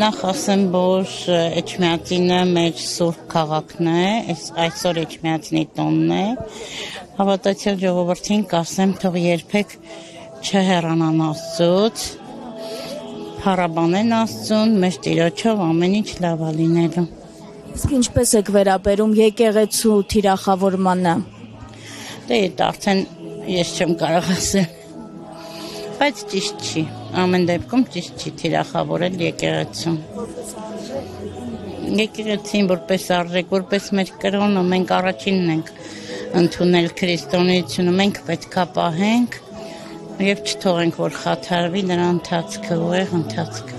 Նախ ասեմ, որ Էջմիածինը մեր սուրբ քաղաքն է, այսօր Էջմիածնի տոնն է, հավատացյալ ժողովրդին կասեմ, թող երբեք չհեռանան Աստծուց, փառաբանեն Աստծուն, մեր Տիրոջով ամեն ինչ լավ է լինելու։ Իսկ ինչպես եք վերաբերում եկեղեցու թիրախավորմանը։ Դե արդեն ես չեմ կարող ասել, բայց ճիշտ չի, ամեն դեպքում ճիշտ չի թիրախավորել եկեղեցուն։ Եկեղեցին որպես արժեք, որպես մեր կրոնը, մենք առաջինն ենք ընդունել քրիստոնեությունը, մենք պետք է պահենք և չթողենք, որ խաթարվի նրա ընթացքը, ուղիղ ընթացքը։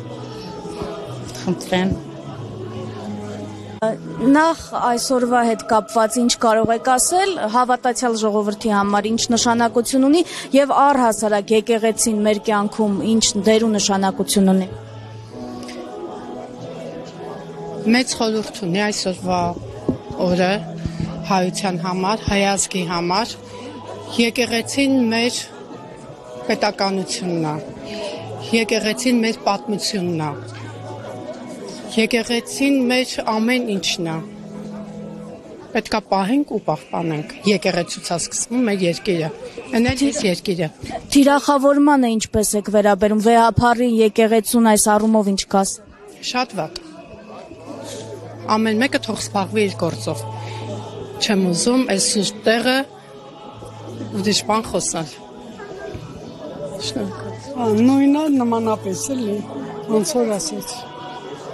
Խնդրեմ։ Նախ այսօրվա հետ կապված ինչ կարող եք ասել, հավատացյալ ժողովրդի համար ինչ նշանակություն ունի և առհասարակ եկեղեցին մեր կյանքում ինչ դեր ու նշանակություն ունի։ Մեծ խորհուրդ ունի այսօրվա օրը հայության համար, հայազգի համար, եկեղեցին մեր պետականությունն է, եկեղեցին մեր պատմությունն է, եկեղեցին մեր ամեն ինչն է, պետք է պահենք ու պահպանենք, եկեղեցուց է սկսվում մեր երկիրը, ընել ես երկիրը։ Թիրախավորմանը ինչպես եք վերաբերում, վեհափառի եկեղեցուն այս առումով ինչ կաս։ Շատ վատ, ամեն մեկը թող զբաղվի իր գործով, չեմ ուզում այս սուրբ տեղը ուրիշ բան խոսալ։ Նույնը նմանապես էլի, ոնց որ ասեց։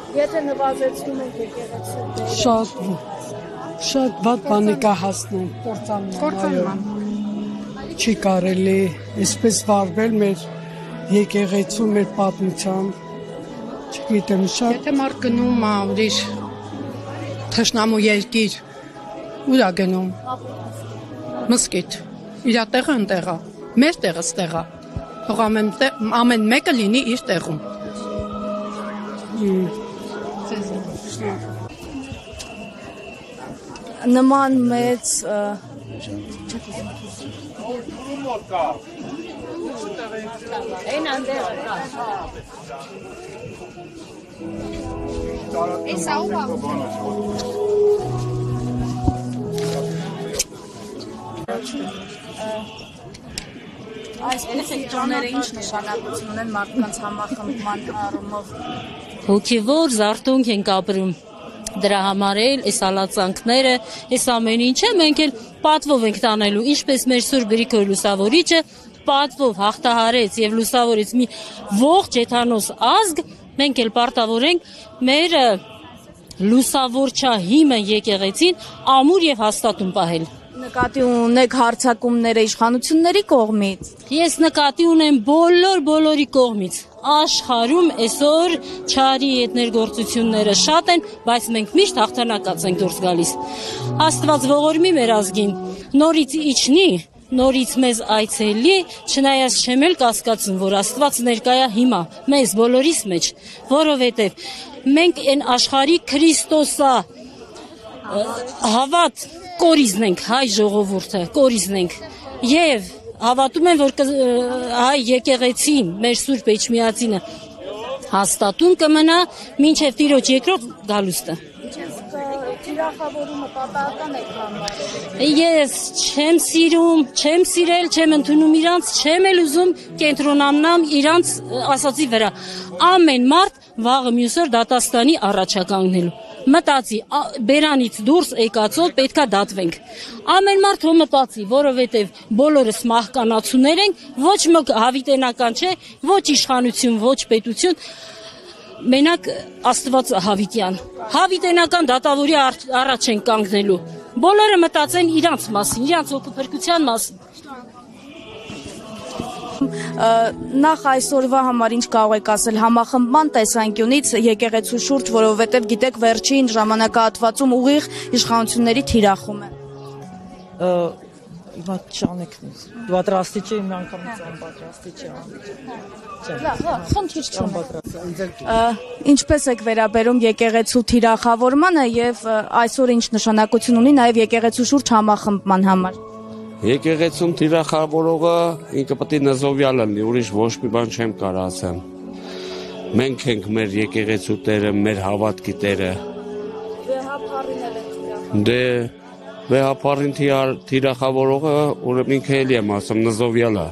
Եթե նվազեցնում եք եկեղեցու Շատ վատ բանի կա հասնել, կործանման, չի կարելի այսպես վարվել մեր եկեղեցու, մեր պատմության, չգիտեմ շատ։ Եթե մարդ գնում է ուրիշ թշնամու երկիր, ուր է գնում, մզկիթ, իր տեղը ընտեղ է, մեր տեղը ստեղ է, թող ամեն մեկը լինի իր տեղում։ Նման մեծ Այս ֆիլտրները ինչ նշանակություն ունեն մարդկանց համախմբման առումով։ Հոգևոր զարթոնք ենք ապրում։ Դրա համար էլ այս հալածանքները, այս ամեն ինչը մենք էլ պատվով ենք տանելու, ինչպես մեր Սուրբ Գրիգոր Լուսավորիչը պատվով հաղթահարեց եւ լուսավորեց մի ողջ եթանոս ազգ, մենք էլ պարտավորենք մեր լուսավորչահիմը եկեղեցին ամուր եւ հաստատուն պահել։ Նկատի ունեք հարձակումները իշխանությունների կողմից։ Ես նկատի ունեմ բոլորի կողմից։ Աշխարհում այսօր չարի եթներգործությունները շատ են, բայց մենք միշտ հաղթանակած ենք դուրս գալիս։ Աստված ողորմի մեր ազգին, նորից իջնի, նորից մեզ այցելի, չնայած չեմ էլ կասկածում, որ Աստված ներկա է հիմա մեզ բոլորիս մեջ, որովհետև մենք այն աշխարհի Քրիստոսա հավատ կորիզնենք, հայ ժողովուրդը կորիզնենք եւ հավատում եմ, որ հայ եկեղեցին, մեր Սուրբ Էջմիածինը հաստատուն կմնա մինչև Տիրոջ երկրորդ գալուստը։ Թիրախավորումը պատահական է համարել։ Ես չեմ սիրում, չեմ սիրել, չեմ ընդունում իրանց, չեմ էլ ուզում կենտրոնանամ իրանց ասացի վրա։ Ամեն մարդ վաղը մյուսօր դատաստանի առաջականգնելու։ Մտածի, բերանից դուրս եկածով պետքա դատվենք։ Ամեն մարդ հո մտածի, որովհետև բոլորս մահկանացուներ ենք, ոչ մեկ հավիտենական չէ, ոչ իշխանություն, ոչ պետություն, մենակ Աստված հավիտյան։ Հավիտենական դատավորի առաջ են կանգնելու։ Բոլորը մտածեն իրանց մասին, իրանց հոգեփրկության մասին։ Նախ այսօրվա համար ինչ կարող եք ասել համախմբման տեսանկյունից եկեղեցու շուրջ, որովհետև գիտեք վերջին ժամանակահատվածում ուղիղ իշխանությունների թիրախում է։ Իվատ չանեքնից, պատրաստի չէ, իմ անգամից անպատրաստի չէ։ Խնդիր չունի։ Ինչպես եք վերաբերում եկեղեցու թիրախավորմանը եւ այսօր ինչ նշանակություն ունի նաեւ եկեղեցու շուրջ համախմբման համար։ Եկեղեցում թիրախավորողը ինքը պետք է նզովյալ լինի, ուրիշ ոչ մի բան չեմ կարող ասեմ։ Մենք ենք մեր եկեղեցու տերը, մեր հավատքի տերը։ Վեհապարին էլ եք Դե վեհապարին թիրախավորողը ուրեմն ինքը էլի եմ ասում նզովյալա։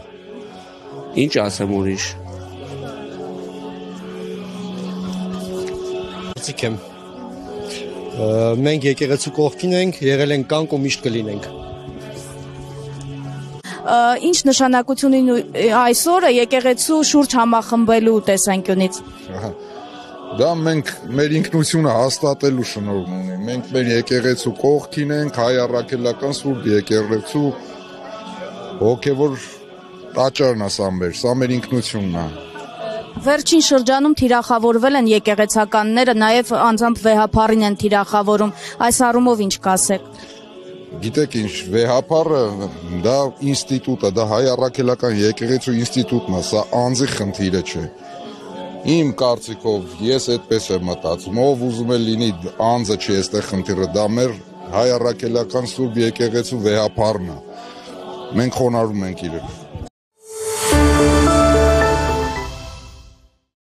Ինչ ասեմ ուրիշ։ Ցիկ եմ։ Մենք եկեղեցու կողքին ենք, եղել ենք կանք ու միշտ կլինենք։ Ինչ նշանակություն ունի այսօրը եկեղեցու շուրջ համախմբելու տեսանկյունից։ Դա մենք մեր ինքնությունը հաստատելու շնորհն ունի։ Մենք մեր եկեղեցու կողքին ենք, հայ առաքելական սուրբ եկեղեցու հոգևոր տաճարն է սա մեր ինքնությունն է։ Վերջին շրջանում թիրախավորվել են եկեղեցականները, նաև անձամբ վեհապարին են թիրախավորում։ Այս առումով ինչ կասեք։ Գիտեք ինչ, վեհապարը դա ինստիտուտ է, դա հայ առաքելական եկեղեցու ինստիտուտն է, սա անձի խնդիրը չէ։ Իմ կարծիքով ես այդպես եմ մտածում, ով ուզում է լինի անձը չի այստեղ խնդիրը, դա մեր հայ առաքելական սուրբ եկեղեցու վեհապարն է։ Մենք խոնարհում ենք իրեն։